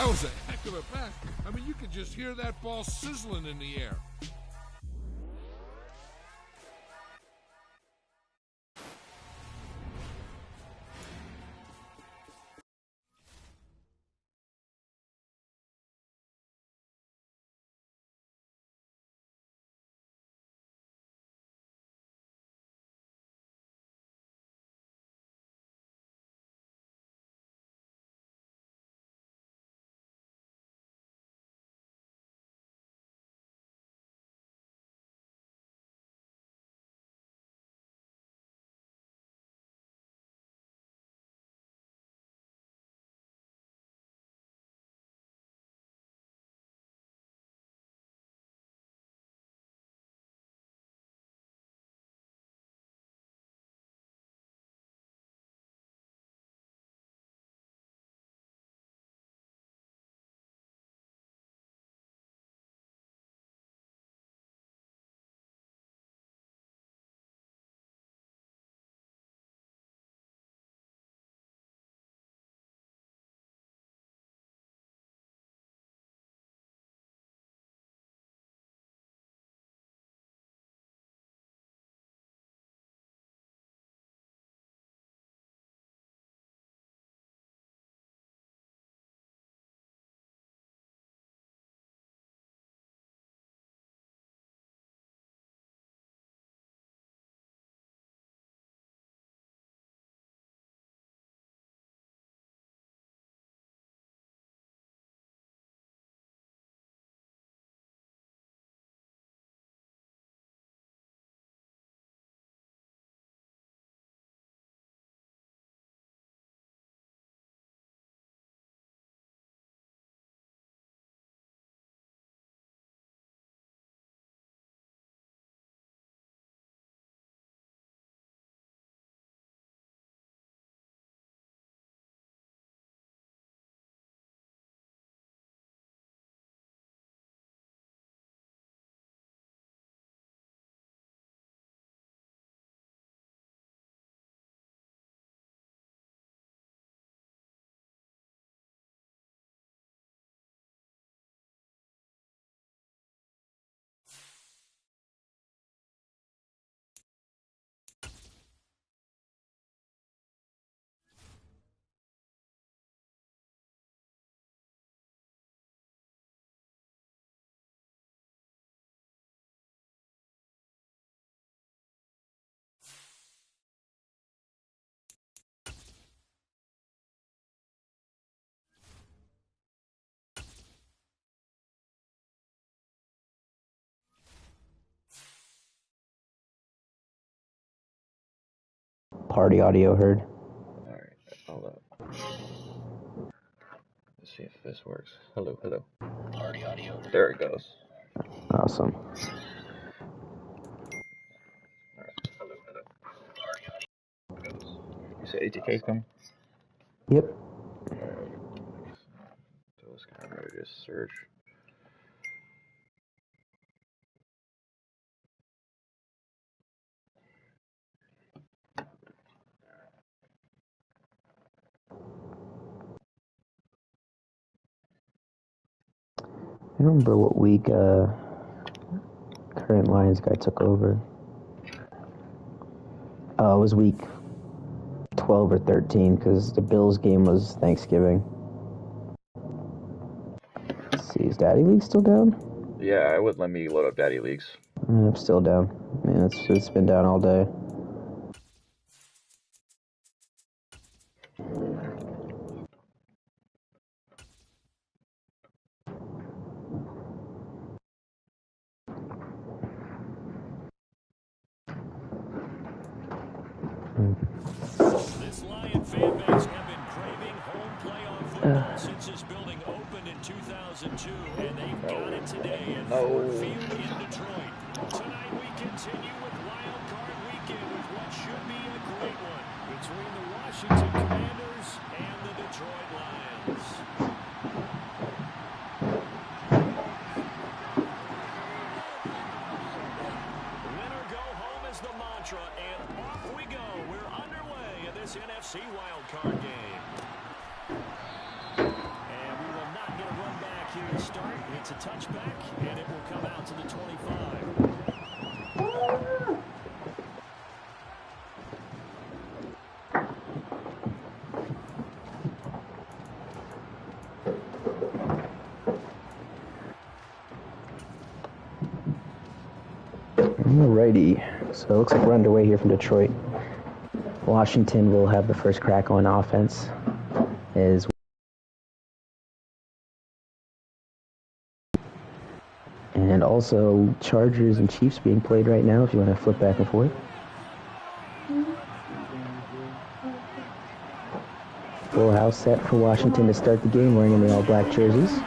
That was a heck of a pass. I mean, you could just hear that ball sizzling in the air. Party audio heard. Alright, hold up. Let's see if this works. Hello, hello. Party audio. There it goes. Awesome. Alright, hello, hello. Party audio goes. You said ATK come? Yep. Alright. So it's kind of ready to search. I don't remember what week current Lions guy took over. It was week 12 or 13 because the Bills game was Thanksgiving. Let's see, is Daddy League still down? Yeah, it would let me load up Daddy Leagues. I'm still down. Man, it's been down all day. This Lion fan base have been craving home playoff football since this building opened in 2002, and they've got it today at Ford Field in Detroit. Tonight we continue with Wild Card Weekend with what should be a great one between the Washington Commanders and the Detroit Lions. Winner go home is the mantra, and off we go. We're underway in this NFC wildcard game. And we will not get It's a touchback, and it will come out to the 25. Alrighty, so it looks like we're underway here from Detroit. Washington will have the first crack on offense. And also Chargers and Chiefs being played right now if you want to flip back and forth. Full house set for Washington to start the game wearing in the all-black jerseys.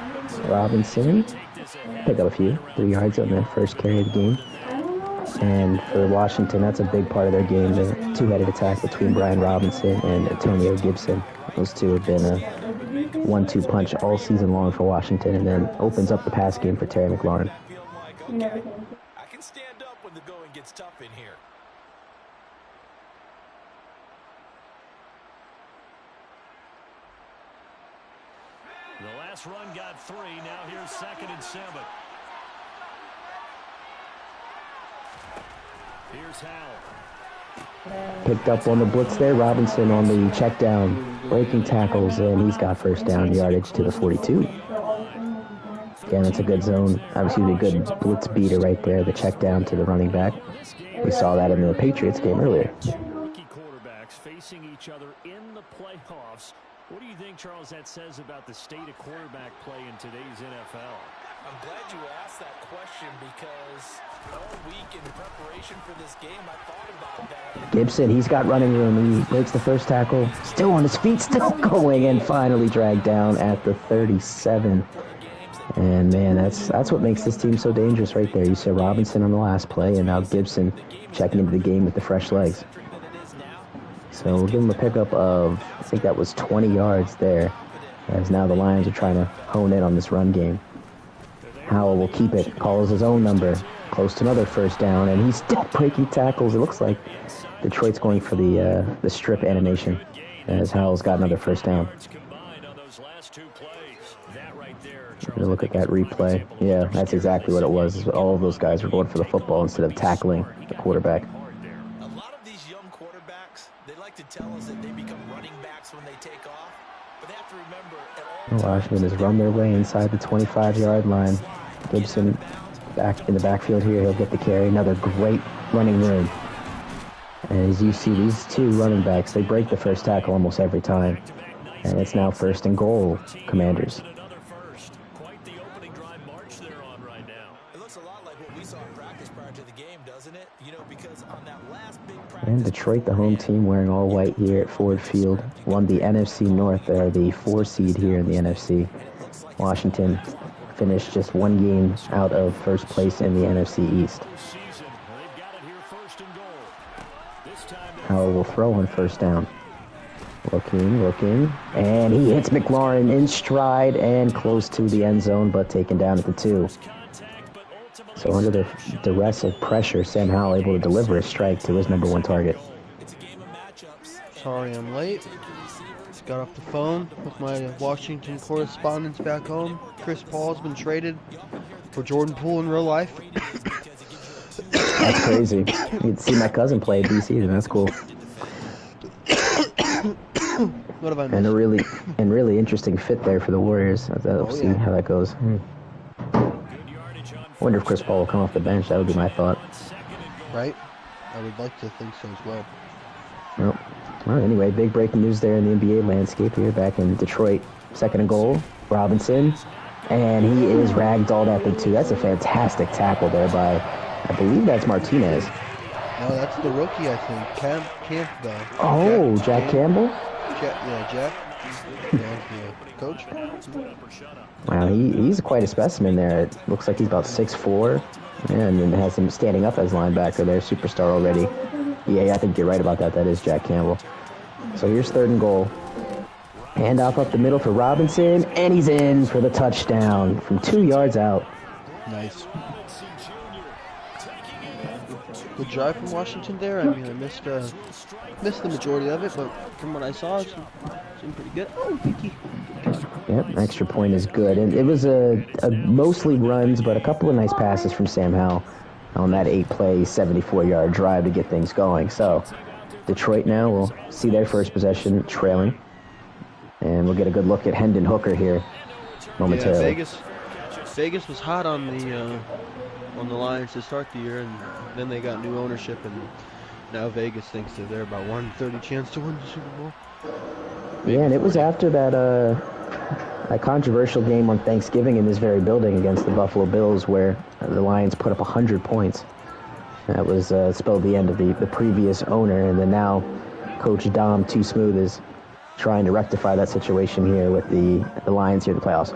Robinson pick up a few, 3 yards on the first carry of the game. And for Washington, that's a big part of their game, the two-headed attack between Brian Robinson and Antonio Gibson. Those two have been a 1-2 punch all season long for Washington, and then opens up the pass game for Terry McLaurin. I can stand up when the going gets tough in here. The last run got 3. Now here's 2nd and 7. Here's Howell. Picked up on the blitz there. Robinson on the check down, breaking tackles, and he's got first down yardage to the 42. Again, it's a good zone. Obviously, a good blitz beater right there, the check down to the running back. We saw that in the Patriots game earlier. Rookie quarterbacks facing each other in the playoffs. What do you think, Charles, that says about the state of quarterback play in today's NFL? I'm glad you asked that question because all week in preparation for this game, I thought about that. Gibson, he's got running room. He breaks the first tackle. Still on his feet, still going, and finally dragged down at the 37. And, man, that's what makes this team so dangerous right there. You saw Robinson on the last play, and now Gibson checking into the game with the fresh legs. So we'll give him a pickup of, I think that was 20 yards there, as now the Lions are trying to hone in on this run game. Howell will keep it, calls his own number, close to another first down, and he's still breaking tackles. It looks like Detroit's going for the strip animation, as Howell's got another first down. Look at that replay. Yeah, that's exactly what it was. All of those guys were going for the football instead of tackling the quarterback. A lot of these young quarterbacks, they like to tell us that they become running backs when they take off, but they have to remember at all Washington has run their way inside the 25-yard line. Gibson back in the backfield here. He'll get the carry. Another great running room. And as you see, these two running backs, they break the first tackle almost every time. And it's now 1st and goal, Commanders. And Detroit, the home team, wearing all white here at Ford Field, won the NFC North. They're the 4 seed here in the NFC. Washington finished just 1 game out of first place in the NFC East. Howell will throw on first down. Looking, and he hits McLaurin in stride and close to the end zone, but taken down at the 2. So under the duress of pressure, Sam Howell able to deliver a strike to his number 1 target. Sorry I'm late. Just got off the phone with my Washington correspondents back home. Chris Paul's been traded for Jordan Poole in real life. That's crazy. You get to see my cousin play at DC, and that's cool. What have I missed? And a really interesting fit there for the Warriors. We'll see how that goes. Wonder if Chris Paul will come off the bench. That would be my thought. Right? I would like to think so as well. Well, anyway, big breaking news there in the NBA landscape here back in Detroit. 2nd and goal, Robinson. And he is ragdolled at the 2. That's a fantastic tackle there by, I believe that's Martinez. No, that's the rookie, I think. Campbell. Oh, Jack Campbell? Jack. Yeah, coach. Wow, he's quite a specimen there. It looks like he's about 6'4", and then has him standing up as linebacker there, superstar already. Yeah, I think you're right about that. That is Jack Campbell. So here's 3rd and goal. Handoff up the middle for Robinson, and he's in for the touchdown from 2 yards out. Nice. good drive from Washington there. I mean, I missed the majority of it, but from what I saw, it seemed pretty good. Oh, Vicky. Yep, extra point is good. And it was a mostly runs, but a couple of nice passes from Sam Howell on that 8-play, 74-yard drive to get things going. So Detroit now will see their first possession trailing. And we'll get a good look at Hendon Hooker here momentarily. Yeah, Vegas was hot on the Lions to start the year, and then they got new ownership, and now Vegas thinks that they're about 1/30 chance to win the Super Bowl. Yeah, and it was after that controversial game on Thanksgiving in this very building against the Buffalo Bills where the Lions put up 100 points. That was spelled the end of the previous owner, and then now Coach Dom Too Smooth is trying to rectify that situation here with the Lions here in the playoffs.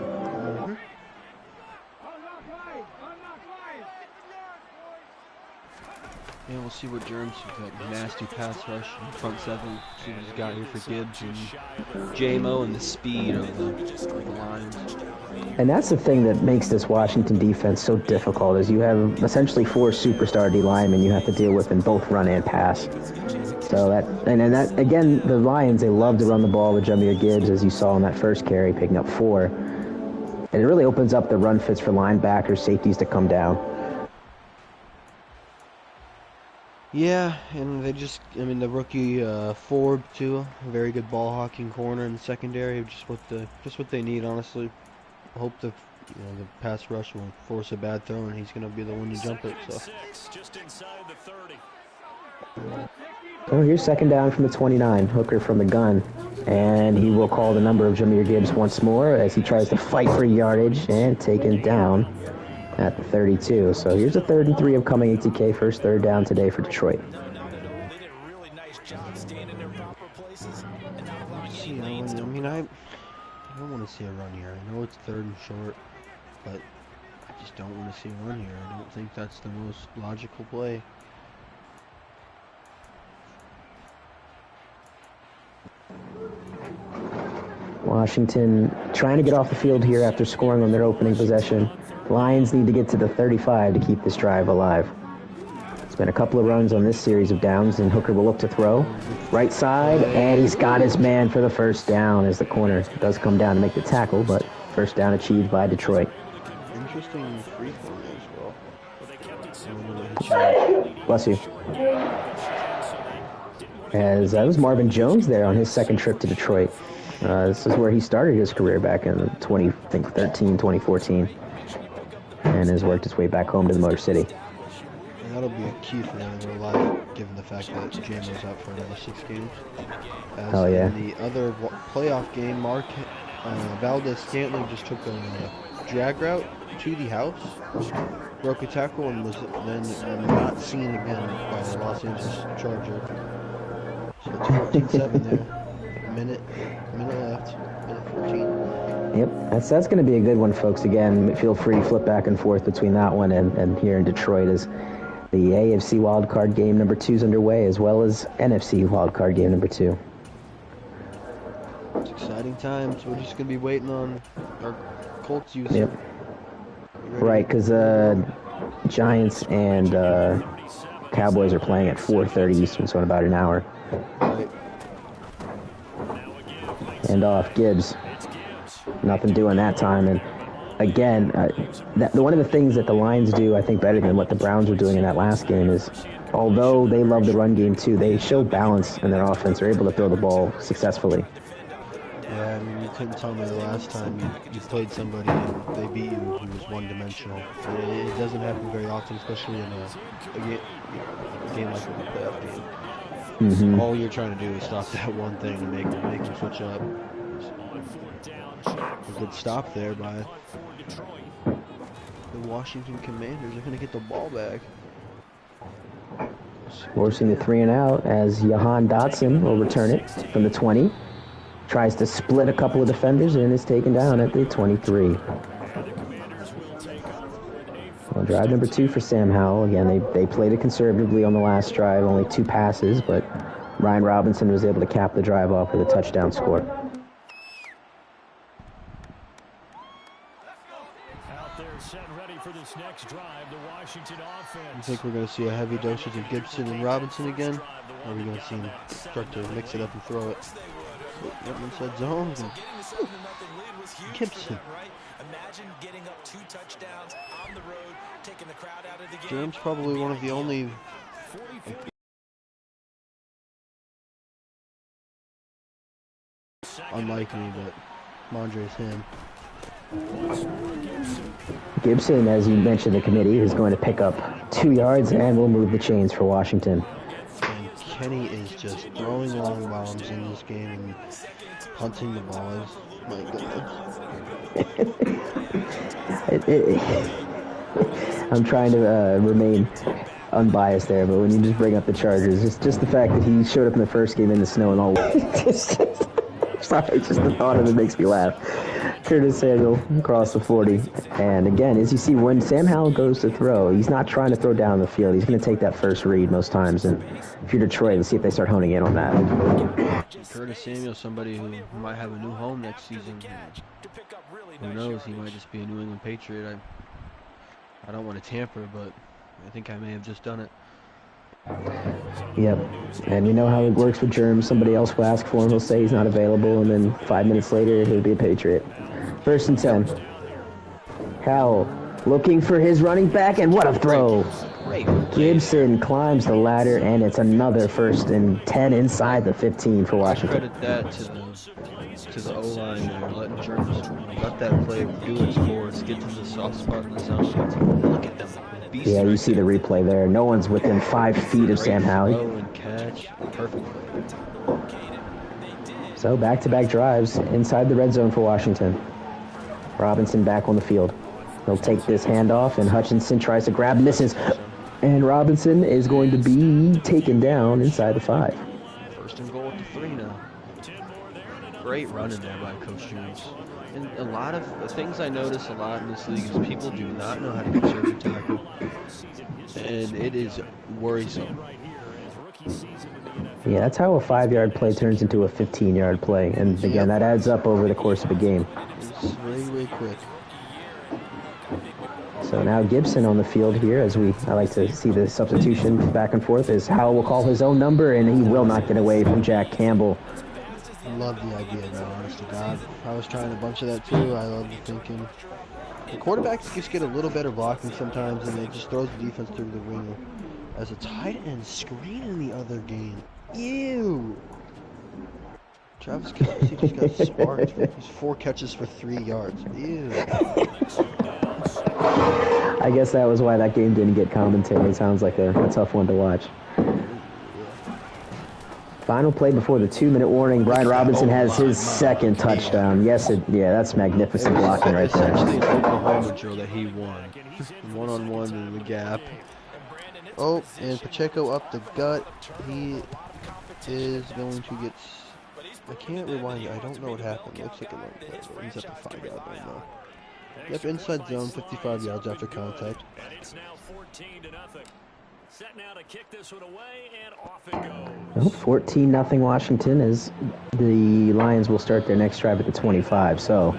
Yeah, we'll see what germs with that nasty pass rush in front seven. See what he's got here for Gibbs and J-Mo and the speed of the Lions. And that's the thing that makes this Washington defense so difficult is you have essentially 4 superstar D linemen you have to deal with in both run and pass. So that again, the Lions, they love to run the ball with Jahmyr Gibbs, as you saw in that first carry, picking up 4. And it really opens up the run fits for linebackers, safeties to come down. Yeah, and they just, the rookie Forbes too, a very good ball hawking corner in the secondary, just what they need, honestly. I hope the pass rush will force a bad throw, and he's going to be the one to jump it. So. Just inside the 30. Oh, here's second down from the 29, Hooker from the gun, and he will call the number of Jahmyr Gibbs once more as he tries to fight for yardage and taken down at the 32. So here's a 3rd and 3 upcoming ATK, first third down today for Detroit. They did a really nice job staying in their proper places and not allowing any I lanes to don't want to see a run here. I know it's 3rd and short, but I just don't want to see a run here. I don't think that's the most logical play. Washington trying to get off the field here after scoring on their opening possession. Lions need to get to the 35 to keep this drive alive. It's been a couple of runs on this series of downs, and Hooker will look to throw. Right side, and he's got his man for the first down as the corner does come down to make the tackle, but first down achieved by Detroit. Interesting free throw as well. Bless you. As that was Marvin Jones there on his second trip to Detroit. This is where he started his career back in 2014, and has worked his way back home to the Motor City. And that'll be a key for them in real life, given the fact that J-Mo's out for another 6 games. Hell yeah. In the other playoff game, Valdez-Scantling just took a drag route to the house, broke a tackle, and was then not seen again by the Los Angeles Charger. So it's 14-7 there. Minute left. Minute 14. Yep, that's going to be a good one, folks. Again, feel free to flip back and forth between that one and here in Detroit as the AFC wildcard game number 2 is underway, as well as NFC wildcard game number 2. It's exciting times. We're just going to be waiting on our Colts use. Yep. Right, because Giants and Cowboys are playing at 4:30 Eastern, so in about an hour. Right. And off Gibbs. Nothing doing that time. And again, one of the things that the Lions do, I think, better than what the Browns were doing in that last game is, although they love the run game too, they show balance in their offense. They're able to throw the ball successfully. Yeah, you couldn't tell me the last time you played somebody and they beat you who was one-dimensional. It doesn't happen very often, especially in a game like a playoff game. Mm-hmm. All you're trying to do is stop that one thing and make them switch up. A good stop there by the Washington Commanders. They're going to get the ball back. Forcing the 3 and out as Jahan Dotson will return it from the 20. Tries to split a couple of defenders and is taken down at the 23. Well, drive number 2 for Sam Howell. Again, they played it conservatively on the last drive, only 2 passes, but Ryan Robinson was able to cap the drive off with a touchdown score. Out there, set ready for the this next drive, the Washington offense. You think we're going to see a heavy dosage of Gibson and Robinson again? Or are we going to see him start to mix it up and throw it? Yep, inside zone. Gibson. Imagine getting up 2 touchdowns on the road, taking the crowd out of the game. Germ's probably one of the only... Unlike me, but Mondre's him. Gibson, as you mentioned, the committee is going to pick up 2 yards and will move the chains for Washington. And Kenny is just throwing long bombs in this game and punting the balls. My goodness. I'm trying to remain unbiased there, but when you just bring up the Chargers, just the fact that he showed up in the first game in the snow and all, sorry, just the thought of it makes me laugh. Curtis Samuel across the 40, and again, as you see, when Sam Howell goes to throw, he's not trying to throw down the field. He's going to take that first read most times, and if you're Detroit, let's see if they start honing in on that. Curtis Samuel, somebody who might have a new home next season. Who knows? He might just be a New England Patriot. I don't want to tamper, but I think I may have just done it. Yep, and you know how it works with Germs. Somebody else will ask for him, he'll say he's not available, and then 5 minutes later, he'll be a Patriot. 1st and 10. Howell looking for his running back, and what a throw! Gibson climbs the ladder, and it's another 1st and 10 inside the 15 for Washington. Credit that to the O-line there, letting Germs let that play do its course, get to the soft spot in the zone. Look at them. Yeah, you see the replay there. No one's within 5 feet of Sam Howell. And catch. Perfect. So back-to-back drives inside the red zone for Washington. Robinson back on the field. He'll take this handoff, and Hutchinson tries to grab, misses. And Robinson is going to be taken down inside the 5. 1st and goal at the 3 now. Great running there by Coach Jones. And a lot of the things I notice a lot in this league is people do not know how to conserve a tackle. And it is worrisome. Yeah, that's how a 5-yard play turns into a 15-yard play. And again, that adds up over the course of a game. It's very quick. So now Gibson on the field here, as I like to see the substitution back and forth, as Howell will call his own number, and he will not get away from Jack Campbell. I love the idea, though, honest to God. I was trying a bunch of that, too. I love the thinking. The quarterbacks just get a little better blocking sometimes, and it just throws the defense through the ringer. As a tight end screen in the other game. Ew! Travis Kelce just got sparked. He's 4 catches for 3 yards. Ew. I guess that was why that game didn't get commentated. It sounds like a tough one to watch. Final play before the 2-minute warning. Brian Robinson has his 2nd touchdown. Yes, that's magnificent blocking right there. Essentially an Oklahoma drill that he won. One-on-one in the gap. Oh, and Pacheco up the gut. He is going to get... I can't rewind it. I don't know what happened. Looks like a long play. He's at the 5-yard line now. Yep, inside zone, 55 yards after contact. And it's now 14-0. Set now to kick this one away, and off it goes. Well, 14-0 Washington, as the Lions will start their next drive at the 25. So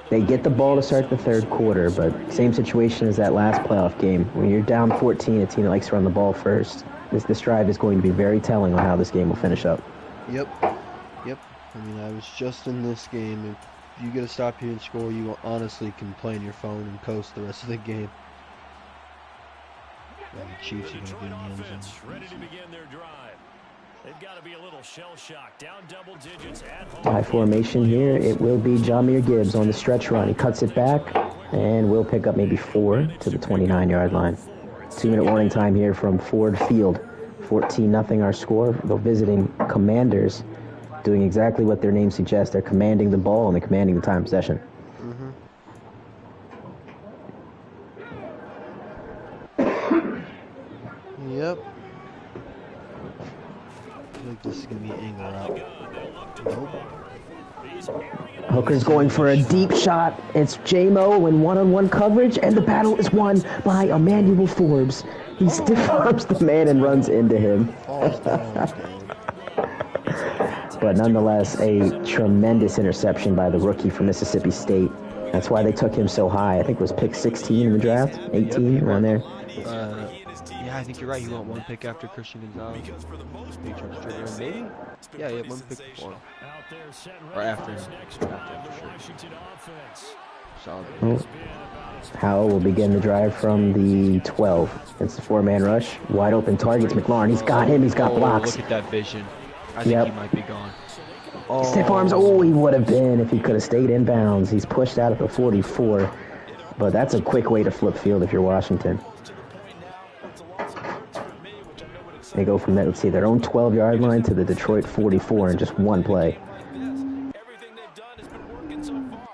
they get the ball to start the 3rd quarter, but same situation as that last playoff game. When you're down 14, a team that likes to run the ball first. This drive is going to be very telling on how this game will finish up. Yep. I mean, I was just in this game. If you get a stop here and score, you honestly can play on your phone and coast the rest of the game. And the Chiefs are going to be in the end zone. Ready to begin their drive. They've got to be a little shell-shocked. Down double digits at home. High formation here. It will be Jahmyr Gibbs on the stretch run. He cuts it back and will pick up maybe 4 to the 29-yard line. 2-minute warning time here from Ford Field. 14-0 our score. They're visiting Commanders, doing exactly what their name suggests. They're commanding the ball and they're commanding the time of possession. Yep. I feel like this is going to be an angle out. Nope. Hooker's going for a deep shot. It's J-Mo in one-on-one coverage, and the battle is won by Emmanuel Forbes. He stiff arms the man and runs into him. But nonetheless, a tremendous interception by the rookie from Mississippi State. That's why they took him so high. I think it was pick 16 in the draft, 18, around there. Yeah, I think you're right. He went one pick after Christian Gonzalez. Patriots trigger him, maybe? Yeah, he had one pick before. Or after him. Solid. Oh. Howell will begin the drive from the 12. It's the four-man rush. Wide open targets McLaurin. He's got him. He's got blocks. Look at that vision. I think he might be gone. Stiff arms. Oh, he would have been if he could have stayed in bounds. He's pushed out at the 44. But that's a quick way to flip field if you're Washington. They go from that, let's see, their own 12-yard line to the Detroit 44 in just one play. Everything they've done has been working so far.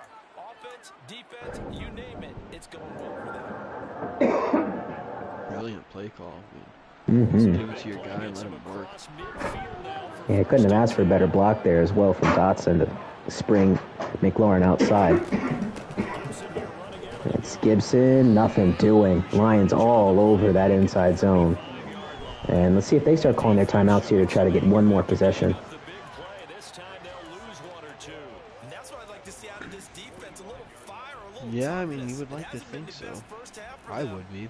Offense, defense, you name it, it's going well for them. Brilliant play call. Just give it to your guy and let him work. Yeah, couldn't have asked for a better block there as well from Dotson to spring McLaurin outside. It's Gibson, nothing doing. Lions all over that inside zone. And let's see if they start calling their timeouts here to try to get one more possession. Yeah, I mean, you would like to think so. I would be.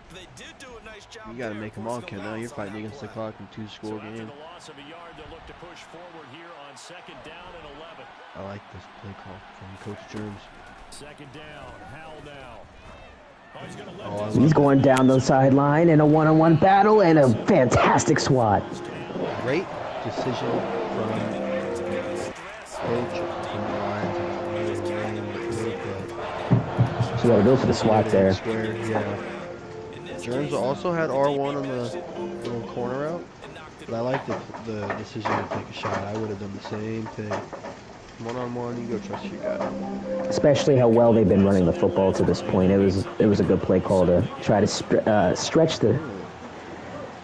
You got to make them all count now. You're fighting against the clock in two-score game. I like this play call from Coach Jones. Second down, Howell now. He's going down the sideline in a one-on-one battle and a fantastic swat. Great decision from Coach from the Lions. So you got to go for the swat there. Yeah. Jones also had R1 on the little corner out, but I like the decision to take a shot. I would have done the same thing. One-on-one, you go trust your guy. Especially how well they've been running the football to this point. It was a good play call to try to stretch the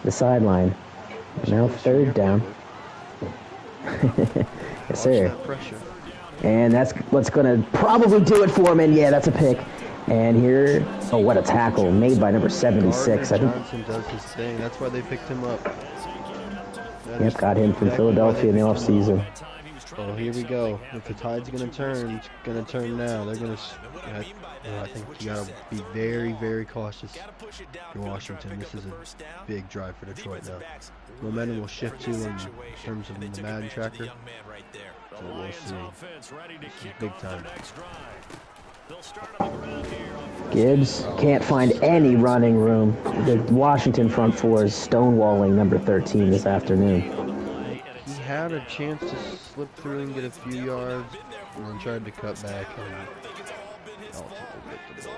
sideline. Now third down. Yes, sir. And that's what's going to probably do it for him. And yeah, that's a pick. And here, oh, what a tackle made by number 76. I think Johnson does his thing. That's why they picked him up. Yep, got him from Philadelphia in the offseason. Oh, here we go. If the tide's going to turn, it's going to turn now. They're going to... I think you got to be very, very cautious in Washington. This is a big drive for Detroit now. Momentum will shift to in terms of the Madden tracker. So we'll see. This is big time. Gibbs can't find any running room. The Washington front four is stonewalling number 13 this afternoon. He had a chance to slip through and get a few yards, and then tried to cut back and ultimately get the ball.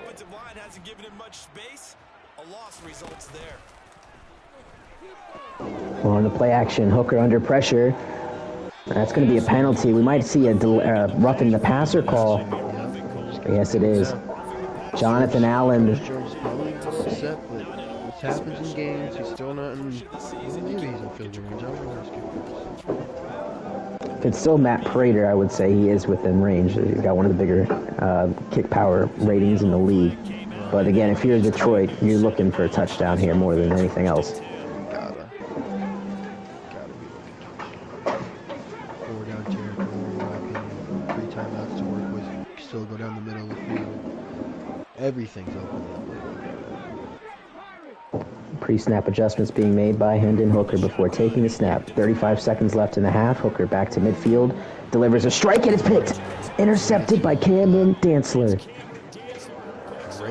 Well, in the play action, Hooker under pressure. That's going to be a penalty. We might see a roughing the passer call. Yes, it is. Jonathan Allen. Jones is probably upset, but this happens in games. He's still not in. Well, maybe he's in field range. I don't know. It's still Matt Prater, I would say. He is within range. He's got one of the bigger kick power ratings in the league. But again, if you're Detroit, you're looking for a touchdown here more than anything else. Gotta be looking. 4 down territory, in my opinion. 3 timeouts to work with. Still go down the middle of the field. Everything's open. Pre-snap adjustments being made by Hendon Hooker before taking the snap. 35 seconds left in the half. Hooker back to midfield. Delivers a strike and it's picked. Intercepted by Camden Dantzler.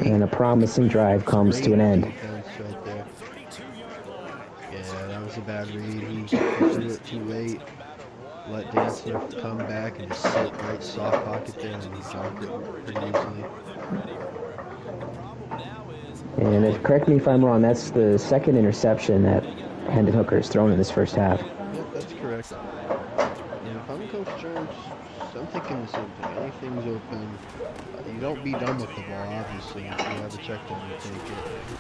And a promising drive comes to an end. Right there. Yeah, that was a bad read. He threw it too late. Let Dantzler come back and just sit right soft pocket there and he dropped it pretty easily. And correct me if I'm wrong, that's the second interception that Hendon Hooker has thrown in this first half. Yep, that's correct. And if I'm Coach Jones, I'm thinking the same thing. Anything's open. You don't be done with the ball, obviously. You have a check down and take it.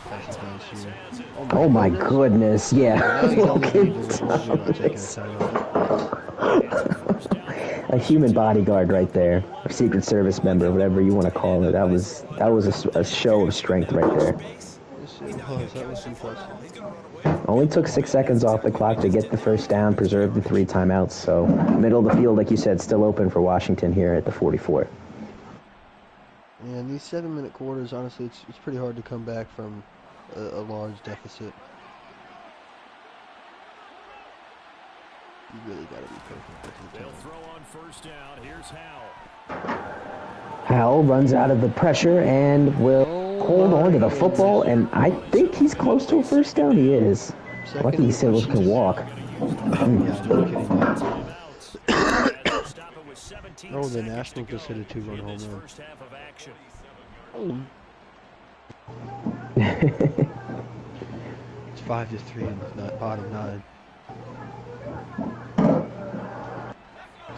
That's the best here. Oh my goodness, yeah. Look a human bodyguard right there, a Secret Service member, whatever you want to call it. That was a show of strength right there. That was impressive. Only took 6 seconds off the clock to get the first down, preserve the 3 timeouts. So middle of the field, like you said, still open for Washington here at the 44. And these 7-minute quarters, honestly, it's pretty hard to come back from a large deficit. You really got to be perfect. They'll throw on first down. Here's Howell. Howell runs out of the pressure and will hold on to the football, and I think he's close to a first down. He is. Lucky he still can walk. Yeah, no kidding. Oh, the Nationals just hit a 2-run home run. It's 5-3 in the bottom 9.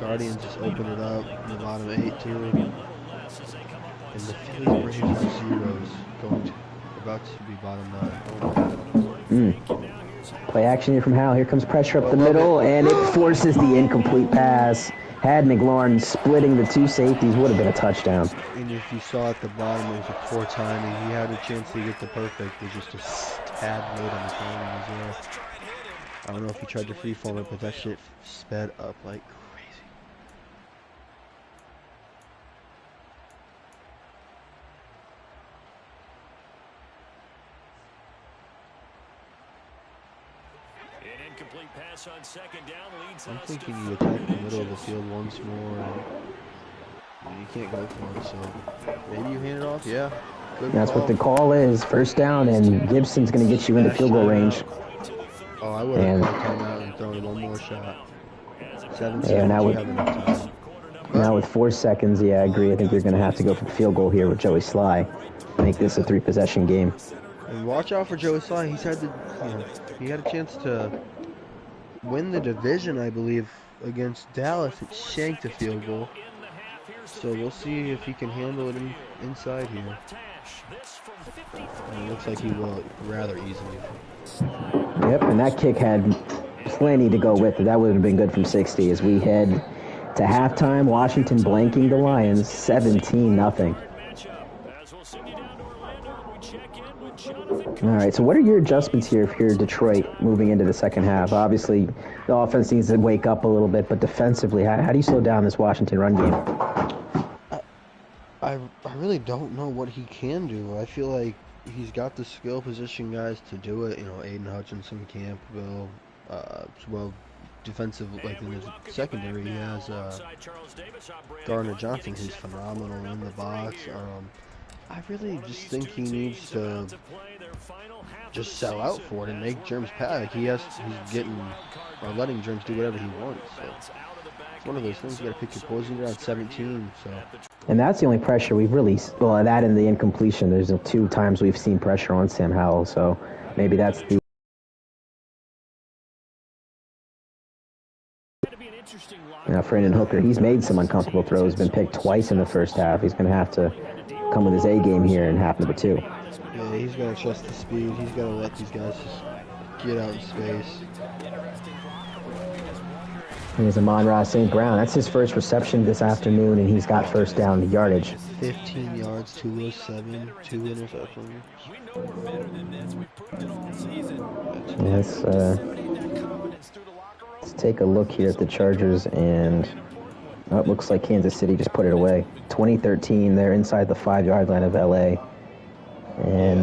Guardians just opened it up in the bottom 8 too. And the Phillies Braves are zeros about to be bottom 9. Play action here from Howell. Here comes pressure up the middle, and it forces the incomplete pass. Had McLaurin splitting the two safeties, would have been a touchdown. And if you saw at the bottom, it was a poor timing. He had a chance to get the perfect. It was just a tad late on the timing as well. I don't know if he tried to freeform it, but that shit sped up like crazy. An incomplete pass on second down leads I'm us thinking to you attack the middle of the field once more. And you can't go for it, so maybe you hand it off. Yeah, good That's call. what the call is. First down, and Gibson's going to get you into field goal range. Oh, I would have called timeout and thrown one more shot. 7 seconds, now you with- have enough time. Now with 4 seconds, yeah, I agree. I think you're going to have to go for the field goal here with Joey Sly. Make this a 3-possession game. And watch out for Joey Sly. He's had he had a chance to win the division, I believe, against Dallas. It shanked a field goal. So we'll see if he can handle it inside here. And it looks like he will rather easily. Yep, and that kick had plenty to go with it. That would have been good from 60 as we head to halftime. Washington blanking the Lions, 17-0. All right, so what are your adjustments here if you're Detroit moving into the second half? Obviously, the offense needs to wake up a little bit, but defensively, how do you slow down this Washington run game? I really don't know what he can do. I feel like he's got the skill position guys to do it. You know, Aiden Hutchinson, Campbell, well, defensive, like in the secondary, he has Gardner Johnson, who's phenomenal in the box. I really just think he needs to just sell out for it and make Germs pay. Like he's letting Germs do whatever he wants. So it's one of those things, you got to pick your poison around 17. So. And that's the only pressure we've really, well, that and the incompletion. There's 2 times we've seen pressure on Sam Howell, so maybe that's the. Now, Brandon Hooker, he's made some uncomfortable throws, been picked twice in the first half. He's going to have to come with his A game here in half number 2. Yeah, he's got to trust the speed. He's got to let these guys just get out in space. Here's Amon-Ra St. Brown. That's his first reception this afternoon, and he's got first down yardage. 15 yards, 207, 2 interceptions. Yes, let's take a look here at the Chargers, and it looks like Kansas City just put it away. 2013, they're inside the 5-yard line of LA. And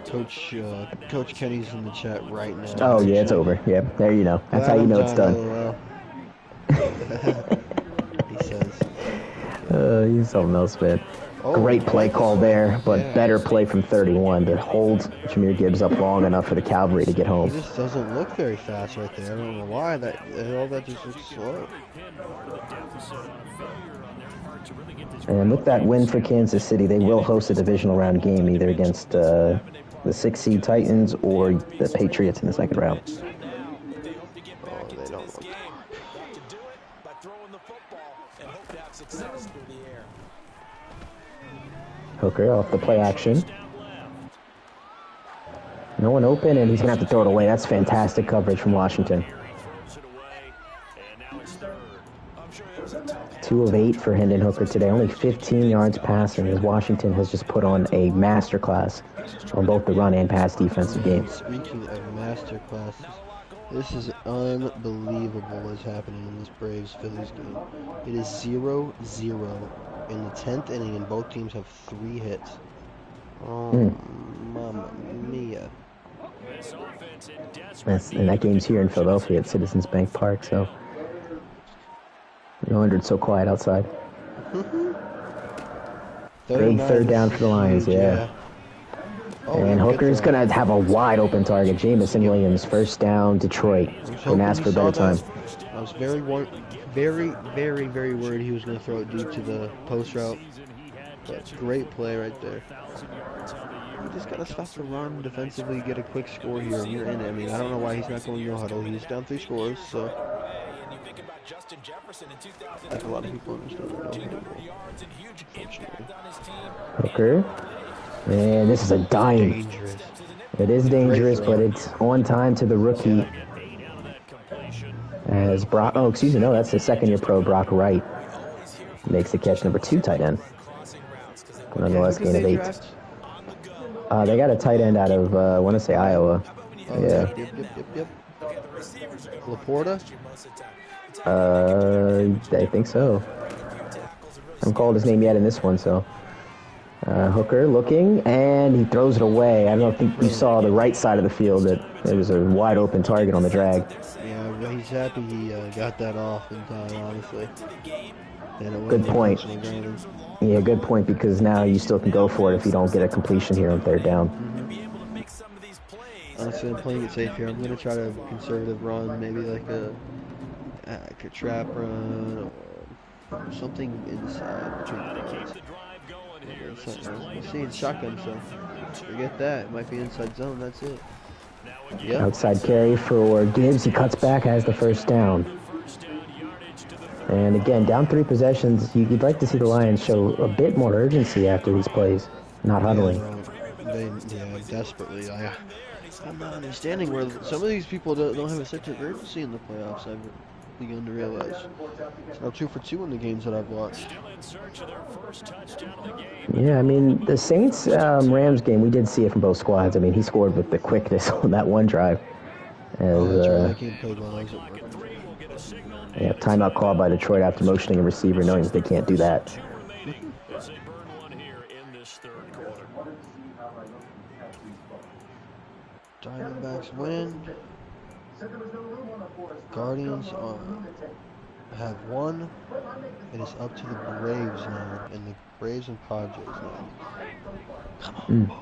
Coach Kenny's in the chat right now. oh yeah, it's over. Yeah, there you know. That's how you know it's done. He says. He's something else, man. Oh, Great play call there, but yeah. better play from 31 to hold Jahmyr Gibbs up long enough for the Cavalry to get He home. just doesn't look very fast right there. I don't know why. All that just looks slow. And with that win for Kansas City, they will host a divisional round game either against the 6-seed Titans or the Patriots in the second round. Oh, they don't look. Hooker off the play action. No one open, and he's going to have to throw it away. That's fantastic coverage from Washington. 2 of 8 for Hendon Hooker today. Only 15 yards passing as Washington has just put on a masterclass on both the run and pass defensive games. Speaking of master classes, This is unbelievable what's happening in this Braves-Phillies game. It is 0-0 in the 10th inning, and both teams have 3 hits. Oh, mamma mia. And that game's here in Philadelphia at Citizens Bank Park, so no wonder it's so quiet outside. Big third down for the Lions, yeah. Oh, and Hooker's going to have a wide open target. Jamison Williams, first down, Detroit. Couldn't ask for a better time. I was very, very worried he was going to throw it deep to the post route. But great play right there. You just got to stop the run defensively, get a quick score here, and you're in it. I mean, I don't know why he's not going no huddle. He's down 3 scores, so. Like a lot of people understand. Hooker. Man, this is a dime. It is dangerous, but it's on time to the rookie. As Brock, oh, excuse me, no, that's the second-year pro, Brock Wright. Makes the catch, number 2 tight end. But nonetheless, gain of 8. They got a tight end out of, I want to say Iowa. Yeah. Yep. Laporta? I think so. I haven't called his name yet in this one, so. Hooker looking, and he throws it away. I don't think you saw the right side of the field that it was a wide open target on the drag. Yeah, but he's happy he got that off in time, honestly. Good point. Yeah, good point, because now you still can go for it if you don't get a completion here on third down. Honestly, I'm playing it safe here. I'm going to try to conservative run, maybe like a trap run or something inside between the runs. I'm seeing shotgun, so forget that. It might be inside zone, that's it. Yep. Outside carry for Gibbs. He cuts back, has the first down. And again, down 3 possessions, you'd like to see the Lions show a bit more urgency after these plays, not huddling. Yeah, desperately. I'm not understanding where some of these people don't have such an urgency in the playoffs. I've begun to realize. It's now 2 for 2 in the games that I've watched. Yeah, I mean, the Saints-Rams game, we did see it from both squads. I mean, he scored with the quickness on that one drive. That's right. Yeah, timeout call by Detroit after motioning a receiver, knowing that they can't do that. Diamondbacks win. Guardians have won. It is up to the Braves now, and the Braves and Padres now. Come on, boys.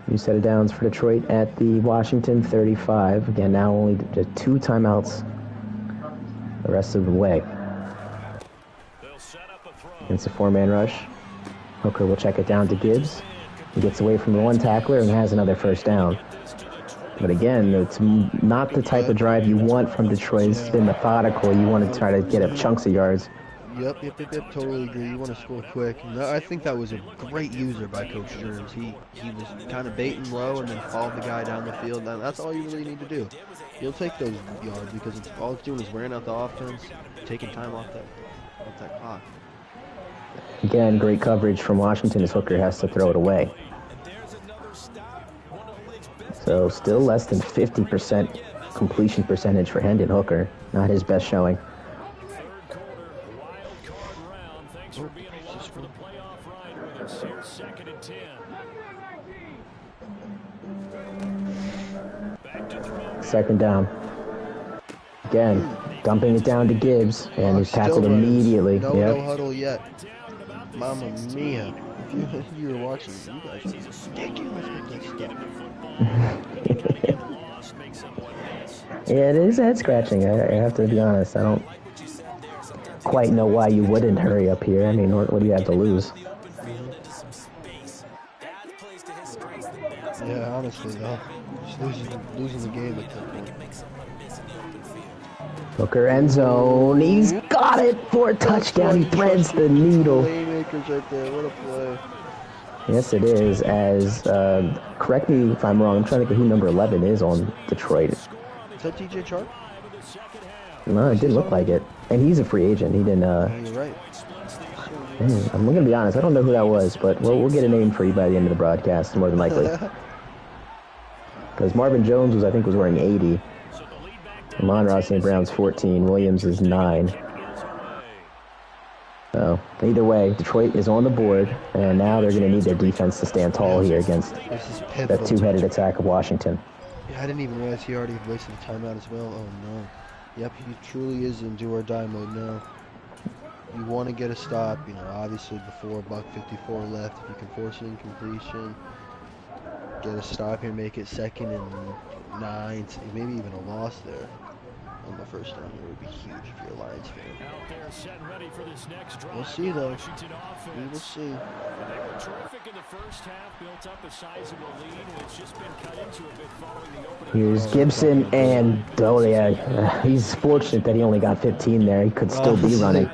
New set of downs for Detroit at the Washington 35. Again, now only just 2 timeouts the rest of the way. Against a 4-man rush. Hooker will check it down to Gibbs. He gets away from the one tackler and has another first down. But again, it's not the type of drive you want from Detroit. It's been methodical. You want to try to get up chunks of yards. Yep, totally agree. You want to score quick. No, I think that was a great user by Coach Stearns. He was kind of baiting low and then followed the guy down the field. That's all you really need to do. You'll take those yards because all it's doing is wearing out the offense, taking time off that clock. Again, great coverage from Washington as Hooker has to throw it away. So still less than 50% completion percentage for Hendon Hooker. Not his best showing. Second down. Again, dumping it down to Gibbs, and he's tackled immediately. No huddle yet. Mamma mia. If you were watching, you guys are ridiculous with this stuff. Yeah, it is head scratching. I have to be honest. I don't quite know why you wouldn't hurry up here. I mean, what do you have to lose? Yeah, honestly, though. Just losing the game at that point. Hooker end zone. He's got it for a touchdown. He threads the needle. Playmakers right there. What a play. Yes, it is. As correct me if I'm wrong. I'm trying to think of who number 11 is on Detroit. Is that DJ Chark? No, it didn't look like it. And he's a free agent. He didn't. You're right. I'm gonna be honest. I don't know who that was, but we'll get a name for you by the end of the broadcast, more than likely. Because Marvin Jones was, I think, was wearing 80. Amon-Ra St. Brown's 14. Williams is 9. So, either way, Detroit is on the board, and now they're going to need their defense to stand tall here against that two-headed attack of Washington. Yeah, I didn't even realize he already wasted a timeout as well. Oh, no. Yep, he truly is in do-or-die mode now. You want to get a stop, you know, obviously before $1:54 left. If you can force an incompletion, get a stop here, make it 2nd and 9, maybe even a loss there on the first down here would be huge if you're a Lions fan. We'll see, though. We will see. They were terrific in the first half, built up a sizable lead, and it's just been cut into a bit following the opening. Here's Gibson, and he's fortunate that he only got 15 there. He could still be running.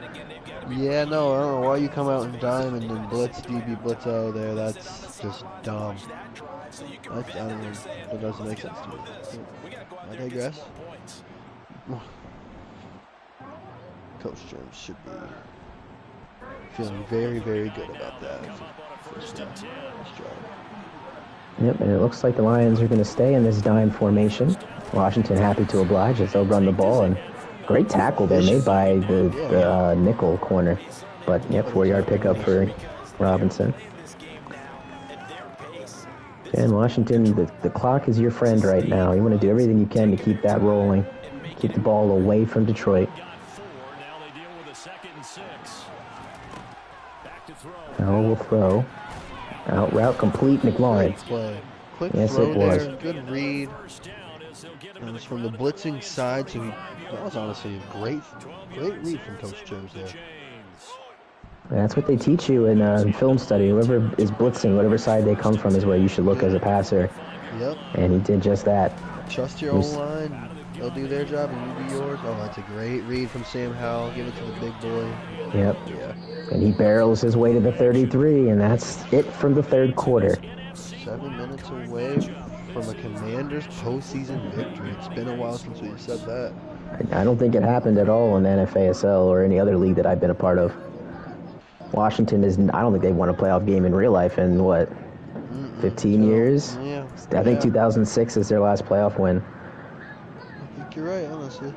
Yeah, no, I don't know why you come out and dime and then blitz DB blitz out of there. That's just dumb. I don't know. That doesn't make sense to me. I digress. Coach Jones should be feeling very, very good about that. Yep, and it looks like the Lions are going to stay in this dime formation. Washington happy to oblige as they'll run the ball, and great tackle there made by the nickel corner. But, yep, 4-yard pickup for Robinson. And Washington, the clock is your friend right now. You want to do everything you can to keep that rolling. Keep the ball away from Detroit. Howell will throw. Out route complete, McLaurin. Quick yes, throw it was. there. Good read. And it was from the blitzing side, so that was honestly a great read from Coach Jones there. That's what they teach you in film study. Whoever is blitzing, whatever side they come from, is where you should look as a passer. Yep. And he did just that. Trust your own line. They'll do their job and you do yours. Oh, that's a great read from Sam Howell. Give it to the big boy. Yep. Yeah. And he barrels his way to the 33, and that's it from the third quarter. 7 minutes away from a Commanders postseason victory. It's been a while since we said that. I don't think it happened at all in the NFASL or any other league that I've been a part of. Washington I don't think they've won a playoff game in real life in, 15 years? Yeah. I think 2006 is their last playoff win. I think you're right, honestly.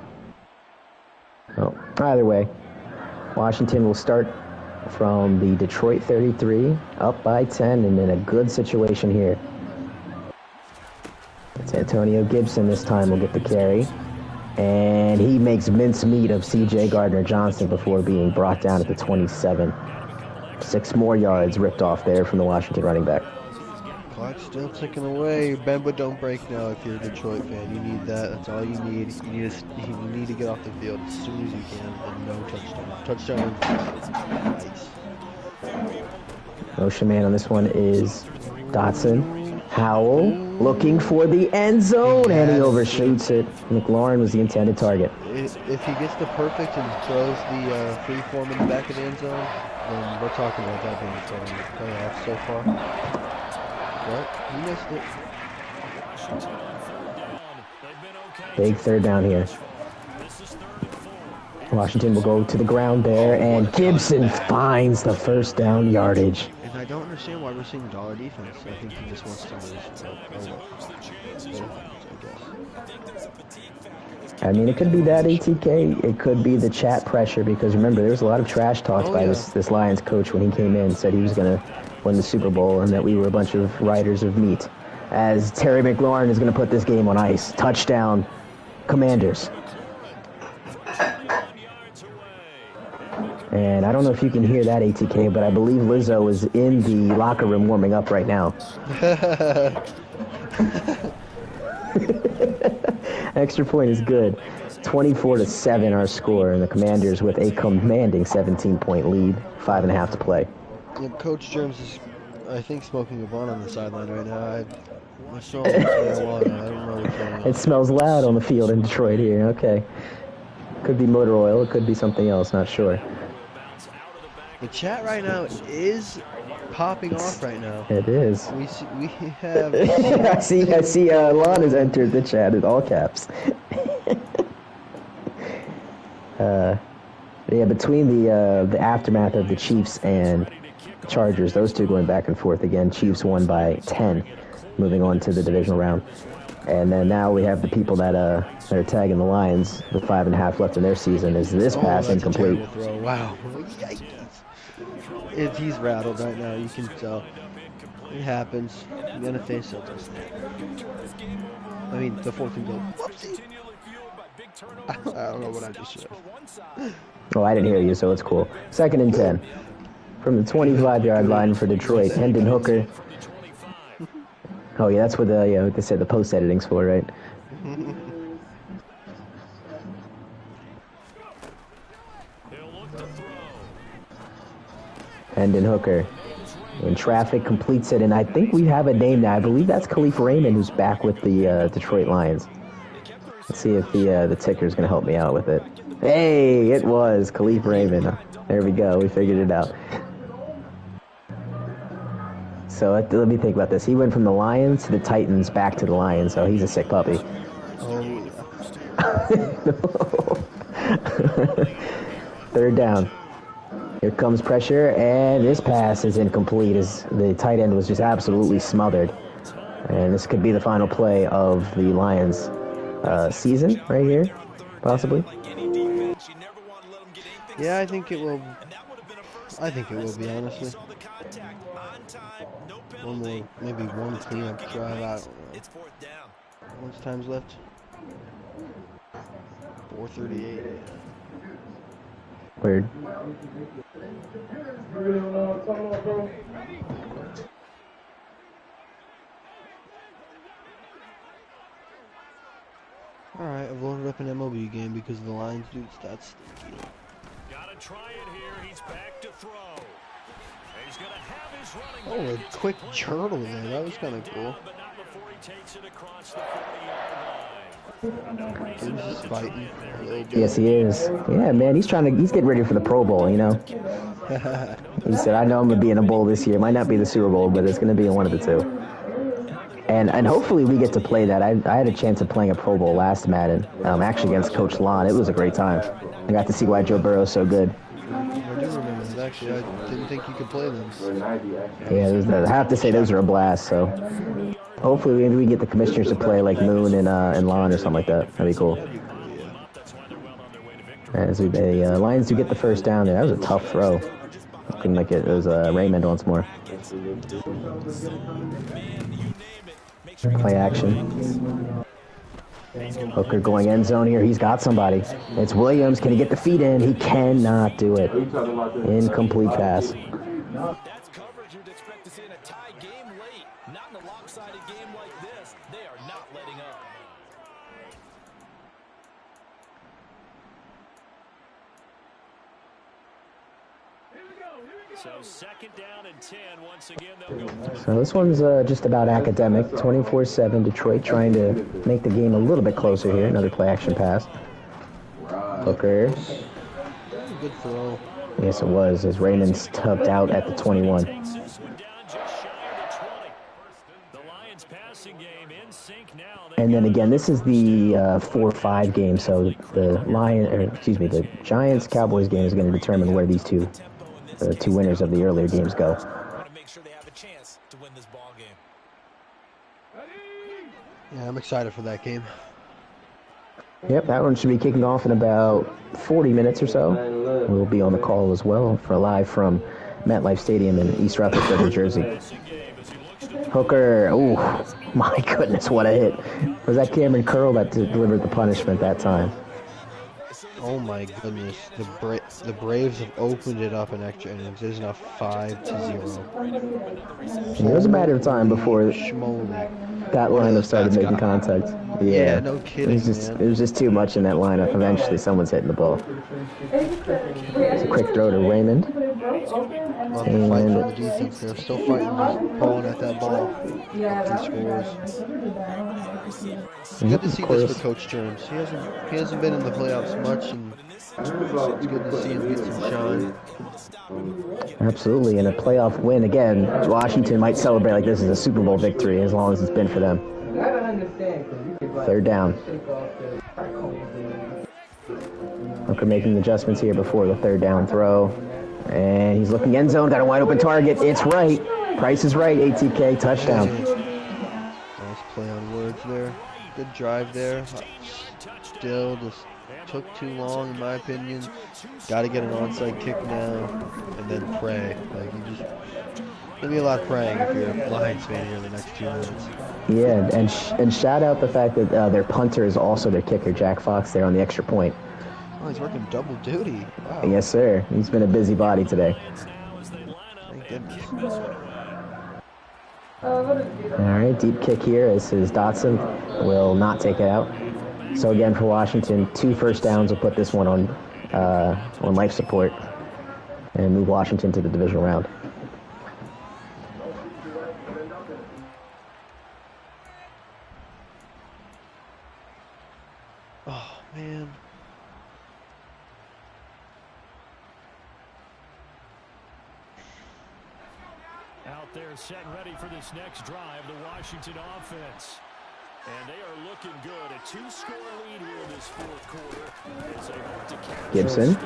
Well, either way, Washington will start from the Detroit 33, up by 10, and in a good situation here. It's Antonio Gibson this time will get the carry. And he makes mincemeat of C.J. Gardner-Johnson before being brought down at the 27. 6 more yards ripped off there from the Washington running back. Clock's still ticking away. Bend but don't break now if you're a Detroit fan. You need that. That's all you need. You need to get off the field as soon as you can and no touchdown. Touchdown. Nice. Motion man on this one is Dotson. Howell looking for the end zone, and he overshoots it. McLaurin was the intended target. If he gets the perfect and throws the free form in the back of the end zone, then we're talking about that being the playoffs so far. But he missed it. Big third down here. Washington will go to the ground there, and Gibson finds the first down yardage. And I don't understand why we're seeing dollar defense. I think he just wants to lose. I mean, it could be that ATK. It could be the chat pressure, because remember, there was a lot of trash talks by this Lions coach when he came in, said he was going to win the Super Bowl and that we were a bunch of riders of meat. As Terry McLaurin is going to put this game on ice. Touchdown, Commanders. And I don't know if you can hear that, ATK, but I believe Lizzo is in the locker room warming up right now. Extra point is good. 24-7 our score, and the Commanders with a commanding 17-point lead. 5.5 to play. Yeah, Coach Jones is, I think, smoking a blunt on the sideline right now. I smell marijuana. I don't know what's going on. It smells loud on the field in Detroit here. Okay. Could be motor oil. It could be something else. Not sure. The chat right now is popping off right now. It is. We have. I see. Lon has entered the chat in all caps. Yeah, between the aftermath of the Chiefs and Chargers, those two going back and forth again. Chiefs won by 10, moving on to the divisional round. And then now we have the people that are tagging the Lions with 5.5 left in their season. Is this pass that's incomplete? A throw. Wow. He's rattled right now. You can tell. It happens. You're gonna face it. I mean, the 14th goal. Whoopsie. I don't know what I just said. Oh, I didn't hear you, so it's cool. 2nd and 10. From the 25-yard line for Detroit, Hendon Hooker. Oh, yeah, that's what they said the post editing's for, right? Hendon Hooker in traffic, completes it, and I think we have a name now. I believe that's Khalif Raymond, who's back with the Detroit Lions. Let's see if the ticker's going to help me out with it. Hey, it was Khalif Raymond. There we go. We figured it out. So let me think about this. He went from the Lions to the Titans, back to the Lions, so he's a sick puppy. Oh. 3rd down. Here comes pressure, and this pass is incomplete as the tight end was just absolutely smothered. And this could be the final play of the Lions season right here, possibly. Yeah, I think it will. I think it will be, honestly. One more, maybe one cleanup drive out. It's 4th down. How much time's left? 4:38. Weird. Alright, I've loaded up an MLB game because the Lions do stats. Gotta try it here. He's back to throw. He's gonna have his running Oh, back. a quick churtle there. That was kind of cool. But not before he takes it across the 40-yard line. He's just fighting a little bit. Yes, he is. Yeah, man, he's getting ready for the Pro Bowl, you know? He said, I know I'm going to be in a bowl this year. Might not be the Super Bowl, but it's going to be in one of the two. And hopefully we get to play that. I had a chance of playing a Pro Bowl last Madden, actually against Coach Lon. It was a great time. I got to see why Joe Burrow's so good. I do remember that. Actually, I didn't think you could play them. Yeah, I have to say those are a blast, so hopefully maybe we get the commissioners to play like Moon and Lon or something like that. That'd be cool. As the Lions do get the 1st down there. That was a tough throw. Looking like it was Raymond once more. Play action. Hooker going end zone here. He's got somebody. It's Williams. Can he get the feet in? He cannot do it. Incomplete pass. That's coverage you'd expect to see in a tie game late. Not in a lopsided game like this. They are not letting up. So 2nd down and 10. Once again, they'll go. So this one's just about academic. 24-7 Detroit trying to make the game a little bit closer here. Another play action pass. Hooker. Good throw. Yes, it was, as Raymond's tucked out at the 21. Takes this one down just shy of the 20. The Lions passing game in sync now. And then again, this is the 4-5 game, so the Giants-Cowboys game is going to determine where these two winners of the earlier games go. Want to make sure they have a chance to win this ball game. Yeah, I'm excited for that game. Yep, that one should be kicking off in about 40 minutes or so. We'll be on the call as well for live from MetLife Stadium in East Rutherford, New Jersey. Hooker, ooh, my goodness, what a hit. Was that Cameron Curl that delivered the punishment that time? Oh my goodness, the Braves have opened it up in extra innings. It is now 5-0. It was a matter of time before Schmoly. that lineup started making contact. Yeah, no kidding, it was just too much in that lineup. Eventually, someone's hitting the ball. It's a quick throw to Raymond. Well, they're fighting on the defense. They're still fighting, just pulling at that ball. Up 2 scores. It's good to see this for Coach Germs. He hasn't been in the playoffs much, and it's good to see him get some shine. Absolutely, and a playoff win again. Washington might celebrate like this is a Super Bowl victory as long as it's been for them. 3rd down. Hooker making adjustments here before the 3rd down throw. And he's looking end zone, got a wide open target. It's right. Price is right, ATK, touchdown. Nice play on words there. drive there. Still just took too long, in my opinion. Got to get an onside kick now, and then pray. Like, you just gonna be a lot of praying if you're a Lions fan here in the next 2 minutes. Yeah, and shout out the fact that their punter is also their kicker, Jack Fox, there on the extra point. Oh, he's working double duty. Wow. Yes, sir. He's been a busybody today. Thank goodness. All right, deep kick here as Dotson will not take it out. So again, for Washington, 2 first downs will put this one on life support and move Washington to the divisional round. Oh, man. Out there set and ready for this next drive, the Washington offense. And they are looking good. A 2-score lead here in this fourth quarter as they look to catch. Gibson.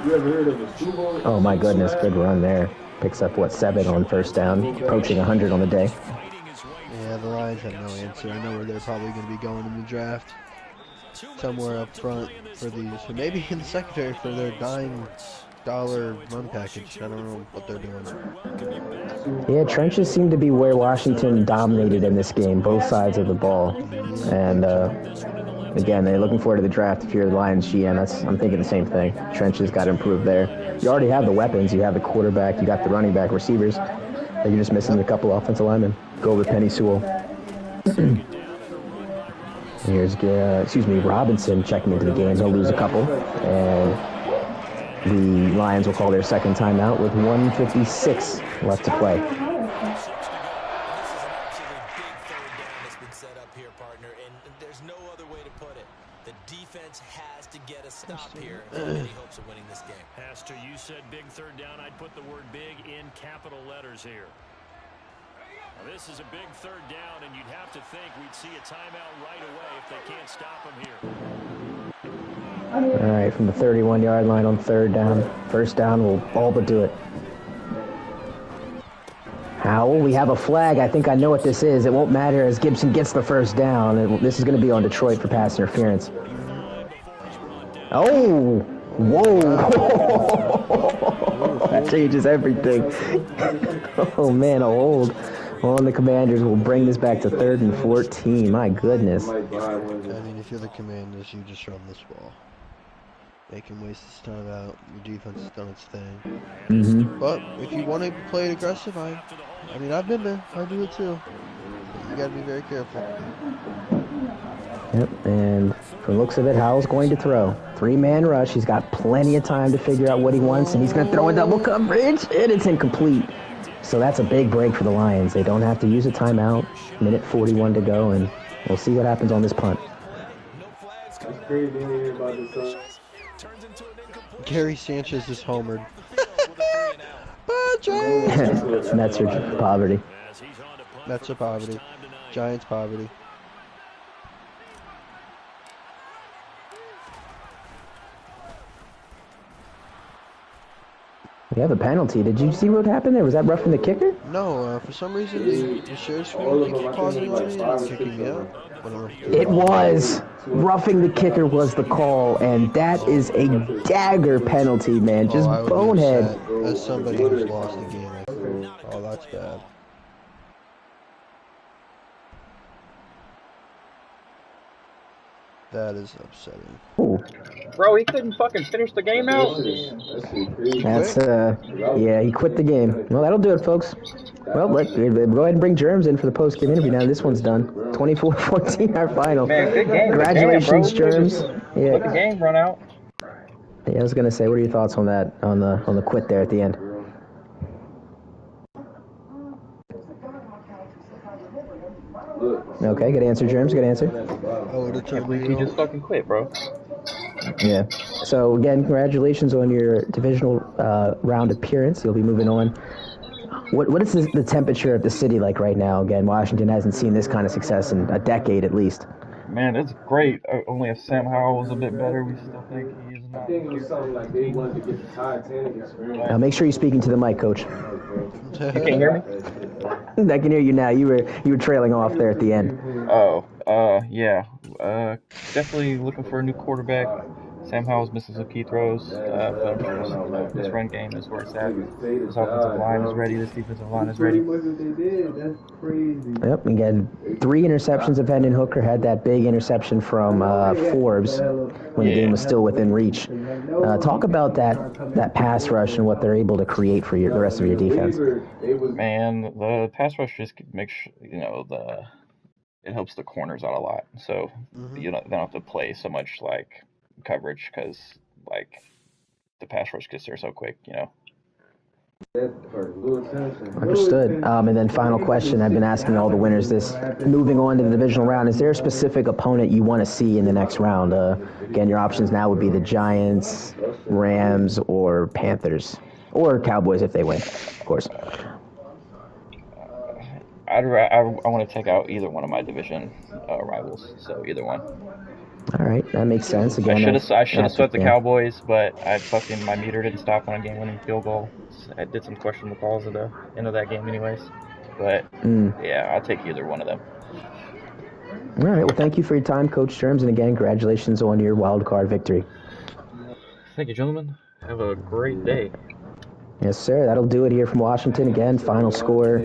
Oh my goodness, good run there. Picks up, 7 on first down, approaching 100 on the day. Yeah, the Lions have no answer. I know where they're probably going to be going in the draft. Somewhere up front for these, or maybe in the secondary for their $9 run package. I don't know what they're doing. Yeah, trenches seem to be where Washington dominated in this game, both sides of the ball. And again, they're looking forward to the draft. If you're the Lions GM, I'm thinking the same thing. Trenches got to improve there. You already have the weapons. You have the quarterback. You got the running back, receivers. You're just missing a couple offensive linemen. Go with Penny Sewell. Here's, Robinson checking into the game. He'll lose a couple. And the Lions will call their second timeout with 1:56 left to play. This is an absolutely big third down that's been set up here, partner, and there's no other way to put it. The defense has to get a stop here if there's any hopes of winning this game. Pastor, you said big third down. I'd put the word big in capital letters here. Now, this is a big third down, and you'd have to think we'd see a timeout right away if they can't stop them here. All right, from the 31-yard line on third down. First down will all but do it. Howell, we have a flag. I think I know what this is. It won't matter as Gibson gets the first down. This is going to be on Detroit for pass interference. Oh! Whoa! That changes everything. Oh, man, a hold on the Commanders will bring this back to 3rd and 14. My goodness. I mean, if you're the Commanders, you just run this ball. They can waste this time out. Your defense has done its thing. Mm-hmm. But if you want to play it aggressive, I mean, I've been there. I do it too. But you got to be very careful. Yep, and from the looks of it, Howell's going to throw. 3-man rush. He's got plenty of time to figure out what he wants, and he's going to throw a double coverage, and it's incomplete. So that's a big break for the Lions. They don't have to use a timeout. Minute 41 to go, and we'll see what happens on this punt. Gary Sanchez is homered. That's your poverty. That's a poverty. Giants poverty. We have a penalty. Did you see what happened there? Was that roughing the kicker? No, for some reason the share screen keeps pausing on me and kicking me out. It was. Roughing the kicker was the call, and that is a dagger penalty, man. Just bonehead. As somebody who's lost the game, I feel. Oh, that's bad. That is upsetting. Ooh. Bro, he couldn't fucking finish the game out. That's yeah, he quit the game. Well, that'll do it, folks. Well, go ahead and bring Germs in for the post-game interview now. This one's done. 24-14, our final. Man, good game. Congratulations, Germs. Yeah. Let the game run out. Yeah, I was gonna say, what are your thoughts on that? On the quit there at the end? Okay, good answer, Germs. Good answer. He just fucking quit, bro. Yeah. So again, congratulations on your divisional round appearance. You'll be moving on. What is the temperature of the city like right now? Again, Washington hasn't seen this kind of success in a decade at least. Man, it's great. Only if Sam Howell was a bit better, we still think he is not. I think it was something like they wanted to get the Titanic experience. Make sure you're speaking to the mic, Coach. You can't hear me? I can hear you now. You were trailing off there at the end. Oh, Yeah. Definitely looking for a new quarterback. Sam Howell's missing some key throws, but I'm sure this run game is where it's at. This offensive line is ready. This defensive line is ready. Yep, we got 3 interceptions of Hendon Hooker. Had that big interception from Forbes when the game was still within reach. Talk about that pass rush and what they're able to create for the rest of your defense. Man, the pass rush just makes it helps the corners out a lot. So they don't have to play so much like coverage because like the pass rush gets there so quick. Understood. And then final question, I've been asking all the winners this. Moving on to the divisional round, is there a specific opponent you want to see in the next round? Again, your options now would be the Giants, Rams, or Panthers. Or Cowboys if they win, of course. I want to take out either one of my division rivals, so either one. All right, that makes sense. Again, I should have swept the Cowboys, but my meter didn't stop on a game-winning field goal. I did some questionable calls at the end of that game, anyways. But yeah, I'll take either one of them. All right. Well, thank you for your time, Coach Sherms, and again, congratulations on your wild card victory. Thank you, gentlemen. Have a great day. Yes, sir. That'll do it here from Washington. Again, final score: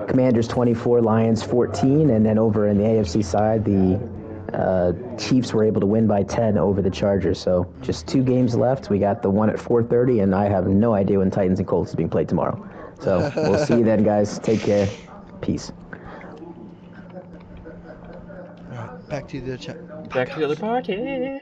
Commanders 24, Lions 14, and then over in the AFC side, the Chiefs were able to win by 10 over the Chargers. So just 2 games left. We got the one at 4:30, and I have no idea when Titans and Colts is being played tomorrow. So we'll see you then, guys. Take care. Peace. All right, back to the chat. Back to the other party.